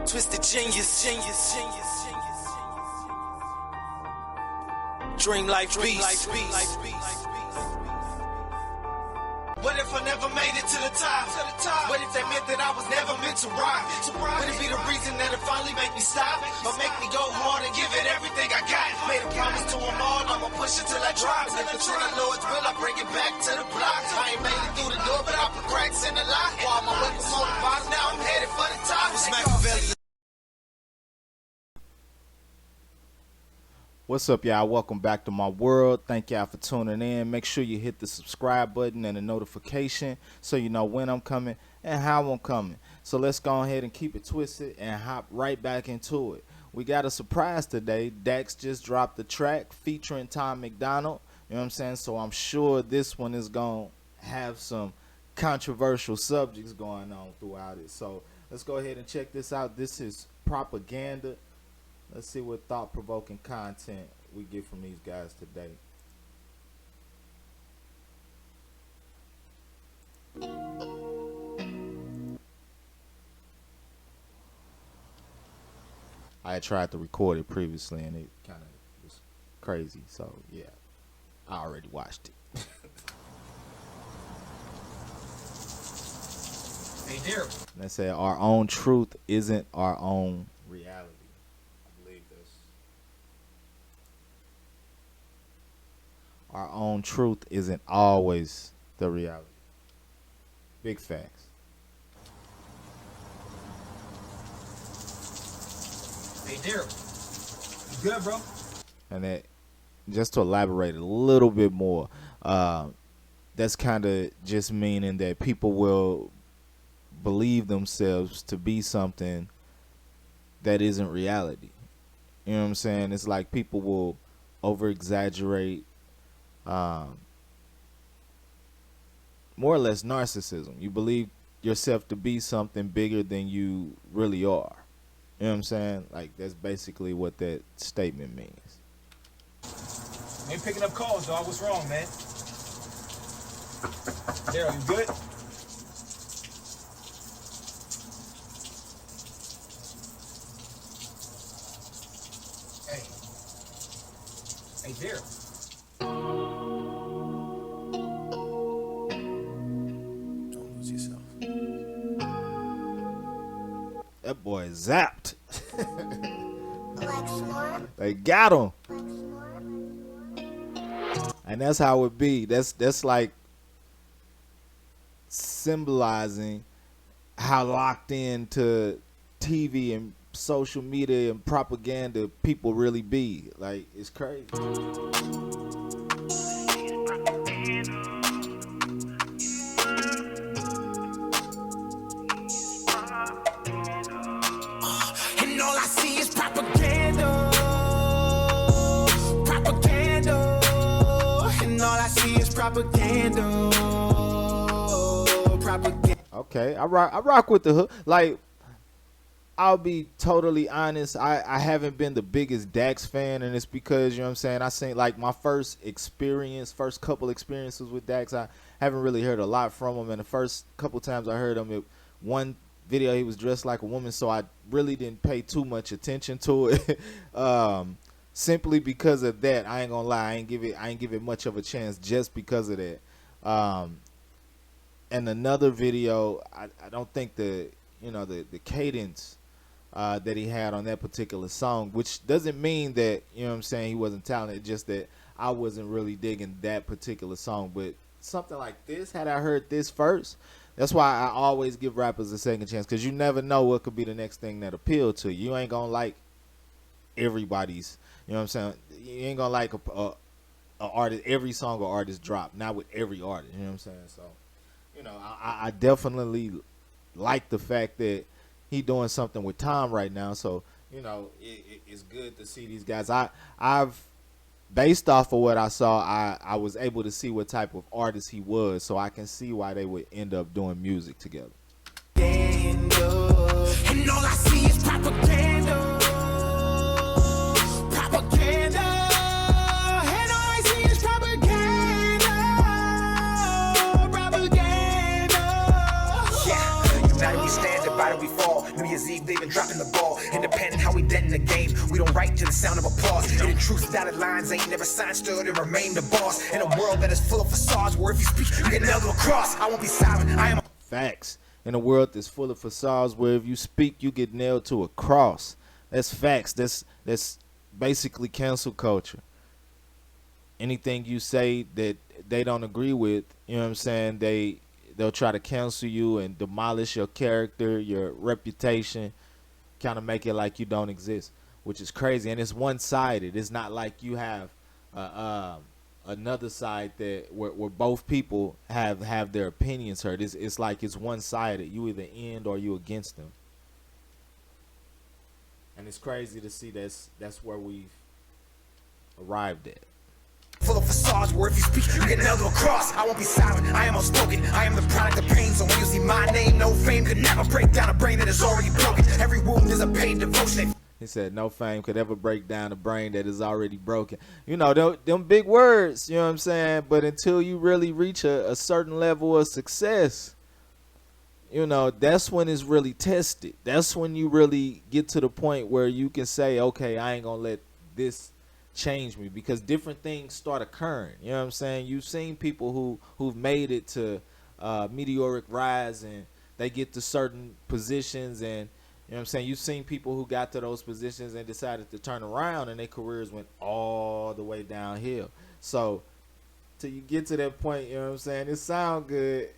Twisted genius. Dream life beast. What if I never made it to the top? What if that meant that I was never meant to rock? Would it be the reason that it finally make me stop? Or make me go hard and give it everything I got? Made a promise to them all, I'ma push it till I drop. If it's in the Lord's will, I bring it back to the block. I ain't made it through the door, but I put cracks in the lock. While my way from on the bottom, now I'm headed for the top. What's up, y'all? Welcome back to my world. Thank y'all for tuning in. Make sure you hit the subscribe button and the notification so you know when I'm coming and how I'm coming. So let's go ahead and keep it twisted and hop right back into it. We got a surprise today. Dax just dropped the track featuring Macdonald. You know what I'm saying? So I'm sure this one is going to have some controversial subjects going on throughout it. So let's go ahead and check this out. This is Propaganda. Let's see what thought-provoking content we get from these guys today. I had tried to record it previously and it kind of was crazy. So, yeah, I already watched it. Hey, dear. They said our own truth isn't our own reality. Our own truth isn't always the reality. Big facts. Hey, Daryl. You good, bro? And that, just to elaborate a little bit more, that's kind of just meaning that people will believe themselves to be something that isn't reality. You know what I'm saying? It's like people will over-exaggerate. More or less narcissism. You believe yourself to be something bigger than you really are. You know what I'm saying? Like, that's basically what that statement means. Ain't picking up calls, dog. What's wrong, man? Daryl, you good? Hey, Daryl. That boy is zapped. They got him. And that's how it be. That's like symbolizing how locked into TV and social media and propaganda people really be. Like, it's crazy. Propaganda. Okay, I rock with the hook. Like, I'll be totally honest, I haven't been the biggest Dax fan, and it's because, you know what I'm saying, I seen, like, my first couple experiences with Dax, I haven't really heard a lot from him, and the first couple times I heard him, one video he was dressed like a woman, so I really didn't pay too much attention to it. Simply because of that, I ain't gonna lie, I ain't give it much of a chance just because of that. And another video, I don't think the cadence that he had on that particular song, which doesn't mean that, you know what I'm saying, he wasn't talented, just that I wasn't really digging that particular song. But something like this, had I heard this first, that's why I always give rappers a second chance, because you never know what could be the next thing that appeal to you. You ain't gonna like everybody's, you know what I'm saying, you ain't gonna like a artist, every song or artist drop, not with every artist, you know what I'm saying. So, you know, I definitely like the fact that he doing something with Tom right now. So, you know, it's good to see these guys. I've based off of what I saw, I was able to see what type of artist he was, so I can see why they would end up doing music together. And all I see is propaganda. New Year's Eve, they've been dropping the ball. Independent, how we dead in the game. We don't write to the sound of applause. And in truth, dotted lines ain't never signed, still to remain the boss. In a world that is full of facades, where if you speak, you get nailed to a cross. I won't be silent, I am. Facts. In a world that's full of facades, where if you speak, you get nailed to a cross. That's facts. That's basically cancel culture. Anything you say that they don't agree with, you know what I'm saying, they'll try to cancel you and demolish your character, your reputation, kind of make it like you don't exist, which is crazy. And it's one-sided. It's not like you have another side that where both people have their opinions heard. It's like it's one-sided. You either end or you against them. And it's crazy to see that's where we've arrived at. Full of facades, where if you speak, you get nailed to a cross. I won't be silent, I am outspoken. I am the product of pain, so when you see my name, no fame could never break down a brain that is already broken. Every wound is a paid devotion. He said no fame could ever break down a brain that is already broken. You know, them big words, you know what I'm saying? But until you really reach a certain level of success, you know, that's when it's really tested. That's when you really get to the point where you can say, okay, I ain't gonna let this change me, because different things start occurring. You know what I'm saying? You've seen people who've made it to meteoric rise, and they get to certain positions, and you know what I'm saying, you've seen people who got to those positions and decided to turn around, and their careers went all the way downhill. So till you get to that point, you know what I'm saying, it sound good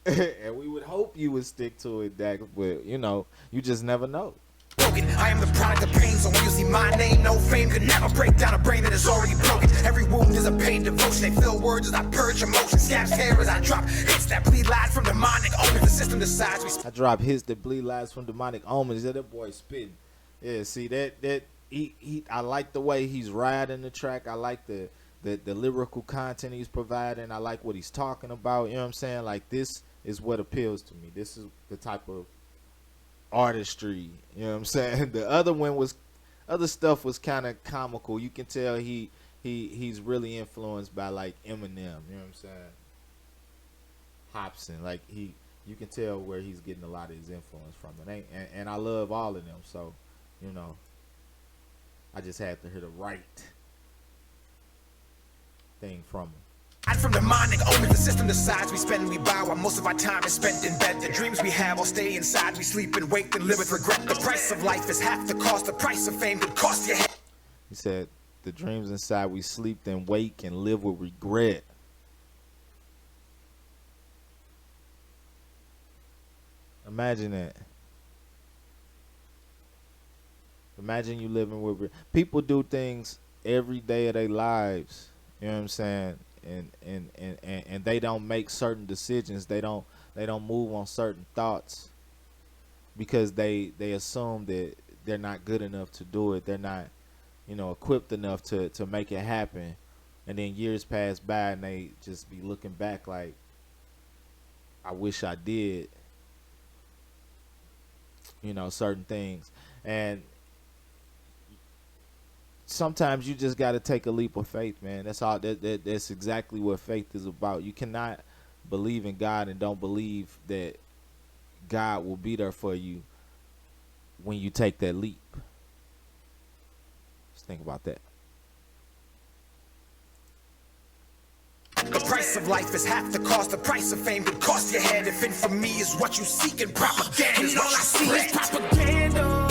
and we would hope you would stick to it, Dak, but you know, you just never know. I am the product of pain, so when you see my name, no fame could never break down a brain that is already broken. Every wound is a paid devotion. They fill words as I purge emotions. Scabs hair as I drop hits that bleed lies from demonic omens. The system decides we. I drop hits that bleed lies from demonic omens. That boy spitting. Yeah, see that he I like the way he's riding the track. I like the lyrical content he's providing. I like what he's talking about. You know what I'm saying? Like, this is what appeals to me. This is the type of artistry, you know what I'm saying? The other stuff was kind of comical. You can tell he's really influenced by like Eminem, you know what I'm saying? Hobson, like you can tell where he's getting a lot of his influence from. And I love all of them, so you know, I just had to hear the right thing from him. From demonic omens, the system decides we spend and we buy, while most of our time is spent in bed. The dreams we have all stay inside. We sleep and wake and live with regret. The price of life is half the cost. The price of fame could cost your head. He said, the dreams inside, we sleep and wake and live with regret. Imagine that. Imagine you living with people do things every day of their lives. You know what I'm saying? And they don't make certain decisions. They don't move on certain thoughts because they assume that they're not good enough to do it. They're not, you know, equipped enough to make it happen. And then years pass by and they just be looking back like, I wish I did, you know, certain things. And sometimes you just got to take a leap of faith, man. That's all. That's exactly what faith is about. You cannot believe in God and don't believe that God will be there for you when you take that leap. Just think about that. The price of life is half the cost. The price of fame could cost your head. If infamy is what you seek and propaganda is what you see. Propaganda.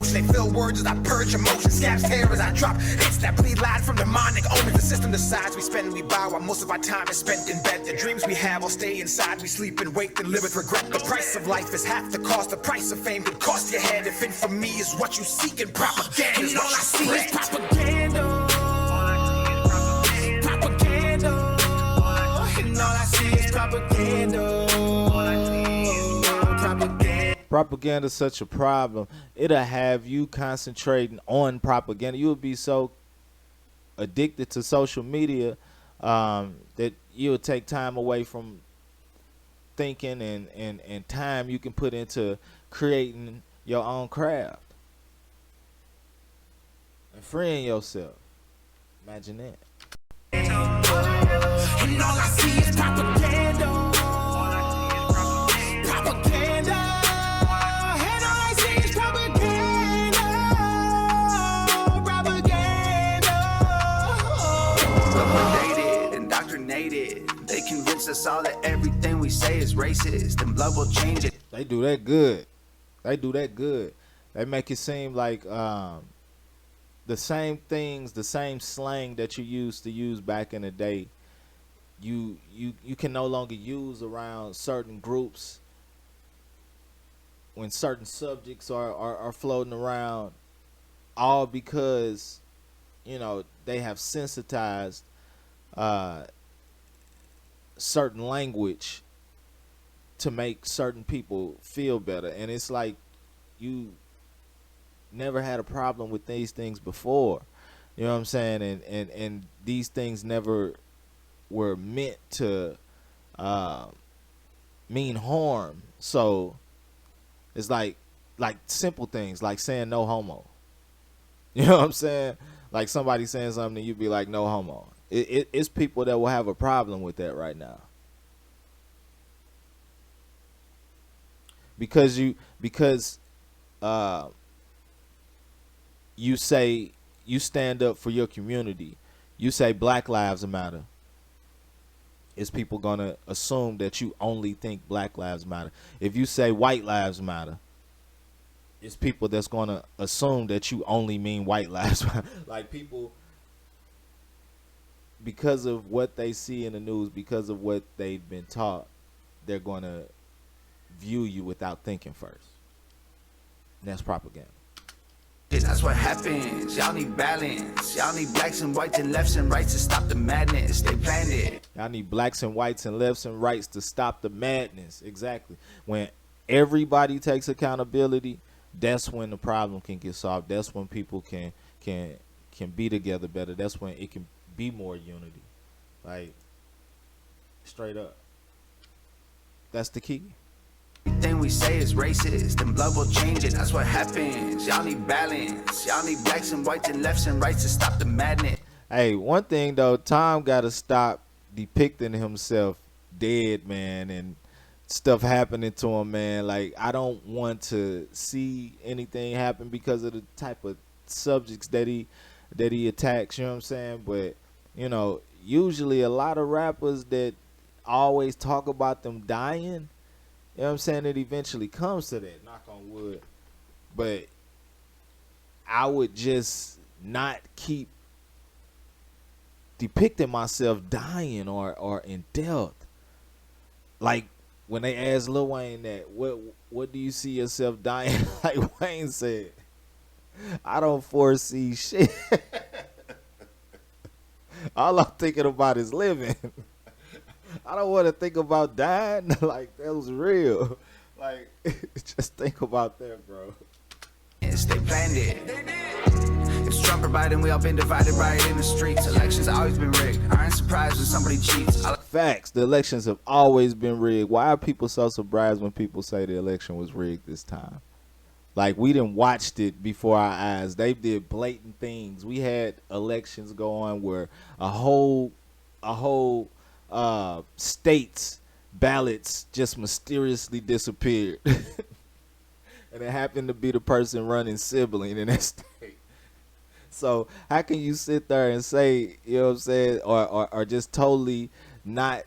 They fill words as I purge emotions. Scabs hair as I drop hits that bleed lies from demonic omens. The system decides we spend and we buy, while most of our time is spent in bed. The dreams we have all stay inside. We sleep and wake and live with regret. The price of life is half the cost. The price of fame could cost your head. If infamy is what you seek and propaganda is what you see. Is propaganda. Propaganda. And all I see is propaganda. Propaganda is such a problem. It'll have you concentrating on propaganda. You'll be so addicted to social media that you'll take time away from thinking and time you can put into creating your own craft and freeing yourself. Imagine that. And all I see is propaganda. is racist, then blood will change it. They do that good. They do that good. They make it seem like the same things, the same slang that you used to use back in the day, you can no longer use around certain groups when certain subjects are floating around, all because, you know, they have sensitized certain language to make certain people feel better. And it's like you never had a problem with these things before. You know what I'm saying? And these things never were meant to mean harm. So it's like simple things like saying no homo. You know what I'm saying? Like somebody saying something and you be like no homo. It's people that will have a problem with that right now. Because you say you stand up for your community. You say Black Lives Matter. Is people gonna assume that you only think Black Lives Matter? If you say White Lives Matter, it's people that's gonna assume that you only mean White Lives Matter. Like people, because of what they see in the news, because of what they've been taught, they're gonna view you without thinking first. And that's propaganda. That's what happens. Y'all need balance. Y'all need blacks and whites and lefts and rights to stop the madness. They planned it. Y'all need blacks and whites and lefts and rights to stop the madness. Exactly. When everybody takes accountability, that's when the problem can get solved. That's when people can be together better. That's when it can be more unity. Like, straight up. That's the key. Everything we say is racist, and blood will change it. That's what happens. Y'all need balance. Y'all need blacks and whites and lefts and rights to stop the madness. Hey, one thing though, Tom gotta stop depicting himself dead, man, and stuff happening to him, man. Like, I don't want to see anything happen because of the type of subjects that he attacks, you know what I'm saying? But, you know, usually a lot of rappers that always talk about them dying, you know what I'm saying, it eventually comes to that, knock on wood. But I would just not keep depicting myself dying or in death. Like when they asked Lil Wayne that, what do you see yourself dying? Like Wayne said, I don't foresee shit. All I'm thinking about is living. I don't want to think about dying. Like, that was real. Like, just think about that, bro. Yes, they planned it. It's Trump or Biden, we all been divided right in the streets. Elections have always been rigged. I ain't surprised when somebody cheats. Facts. The elections have always been rigged. Why are people so surprised when people say the election was rigged this time? Like, we done watched it before our eyes. They did blatant things. We had elections go on where a whole states ballots just mysteriously disappeared. And it happened to be the person running sibling in that state. So how can you sit there and say, you know what I'm saying, or just totally not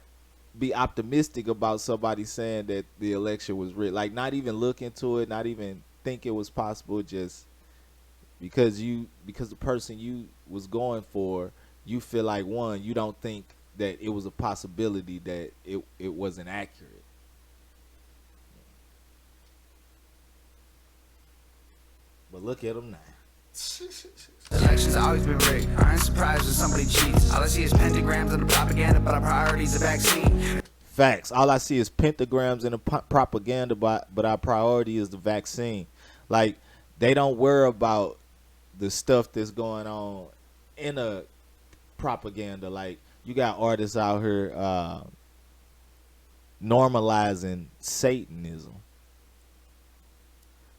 be optimistic about somebody saying that the election was rigged? Like, not even look into it, not even think it was possible, just because the person you was going for, you feel like, one, you don't think that it was a possibility that it wasn't accurate. But look at them now. Elections have always been rigged. I ain't surprised when somebody cheats. All I see is pentagrams and the propaganda, but our priority is the vaccine. Facts. All I see is pentagrams and the propaganda, but our priority is the vaccine. Like, they don't worry about the stuff that's going on in a propaganda. Like, you got artists out here normalizing Satanism,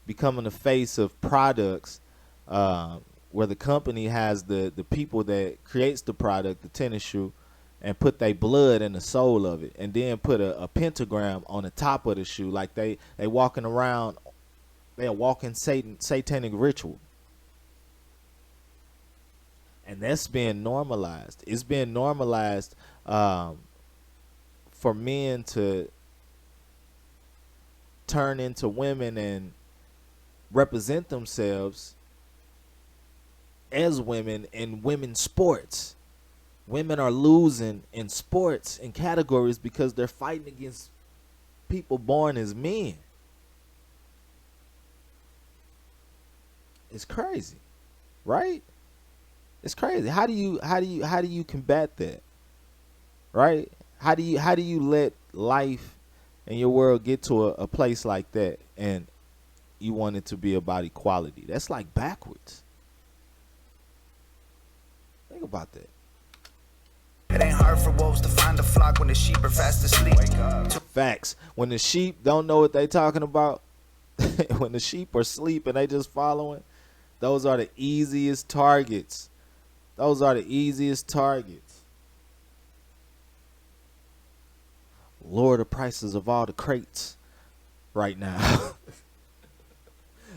becoming the face of products where the company has the people that creates the product, the tennis shoe, and put their blood in the sole of it, and then put a pentagram on the top of the shoe. Like they walking around, they are walking satanic ritual. And that's being normalized. It's being normalized for men to turn into women and represent themselves as women in women's sports. Women are losing in sports and categories because they're fighting against people born as men. It's crazy, right? It's crazy. How do you combat that? Right? How do you let life and your world get to a place like that and you want it to be about equality? That's like backwards. Think about that. It ain't hard for wolves to find a flock when the sheep are fast asleep. Facts. When the sheep don't know what they talking about, when the sheep are asleep and they just following, those are the easiest targets. Those are the easiest targets. Lower the prices of all the crates right now.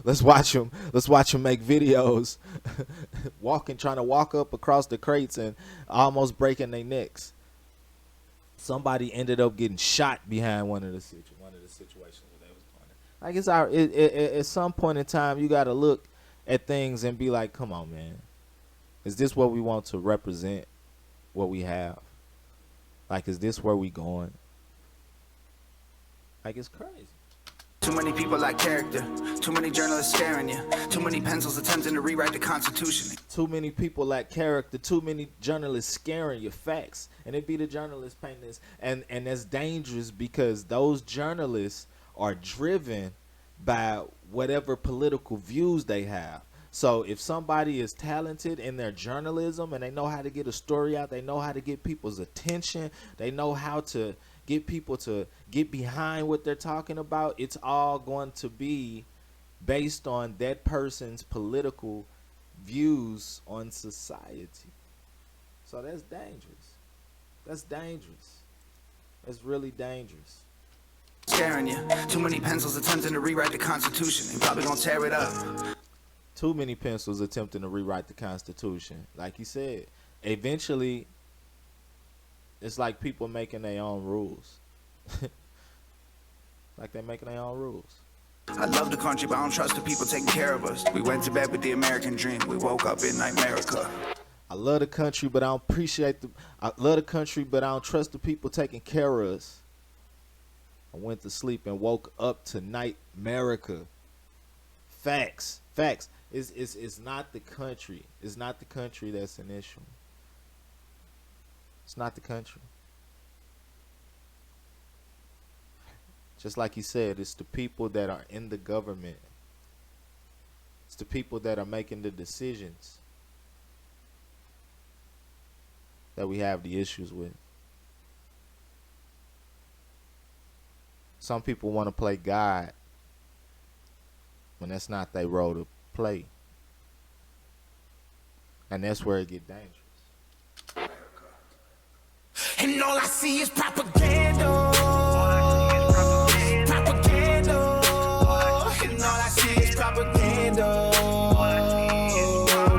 Let's watch them. Let's watch them make videos, trying to walk up across the crates and almost breaking their necks. Somebody ended up getting shot behind one of the situations where they was doing it. Like at some point in time, you got to look at things and be like, "Come on, man, is this what we want to represent? What we have? Like, is this where we going?" Like, it's crazy. Too many people lack character. Too many journalists scaring you. Too many pencils attempting to rewrite the Constitution. Too many people lack character. Too many journalists scaring your facts. And it be the journalists painting this. And that's dangerous because those journalists are driven by whatever political views they have. So if somebody is talented in their journalism and they know how to get a story out, they know how to get people's attention, they know how to get people to get behind what they're talking about, it's all going to be based on that person's political views on society. So that's dangerous. That's dangerous. That's really dangerous. Scaring you. Too many pencils attempting to rewrite the Constitution. They probably gonna tear it up. Too many pencils attempting to rewrite the Constitution. Like you said, eventually it's like people making their own rules. Like they're making their own rules. I love the country, but I don't trust the people taking care of us. We went to bed with the American dream. We woke up in America. I love the country, but I love the country, but I don't trust the people taking care of us. I went to sleep and woke up tonight, America. Facts. Facts. It's not the country. It's not the country that's an issue. It's not the country. Just like he said, it's the people that are in the government. It's the people that are making the decisions that we have the issues with. Some people want to play God when that's not their role to play. And that's where it get dangerous. And all I see is propaganda. Propaganda. And all I see is propaganda.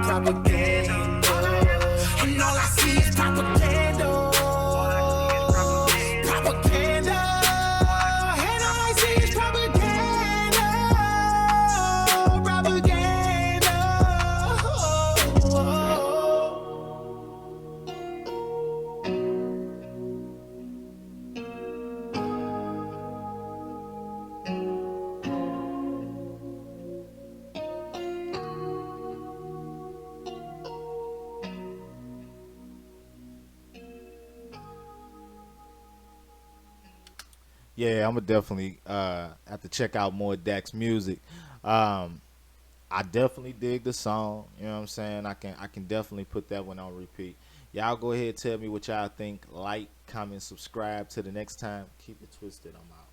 Propaganda. And all I see is propaganda. Propaganda. And all I see is propaganda. Propaganda. Yeah, I'm gonna definitely have to check out more Dax music. I definitely dig the song. You know what I'm saying? I can definitely put that one on repeat. Y'all go ahead, tell me what y'all think. Like, comment, subscribe. Till the next time, keep it twisted. I'm out.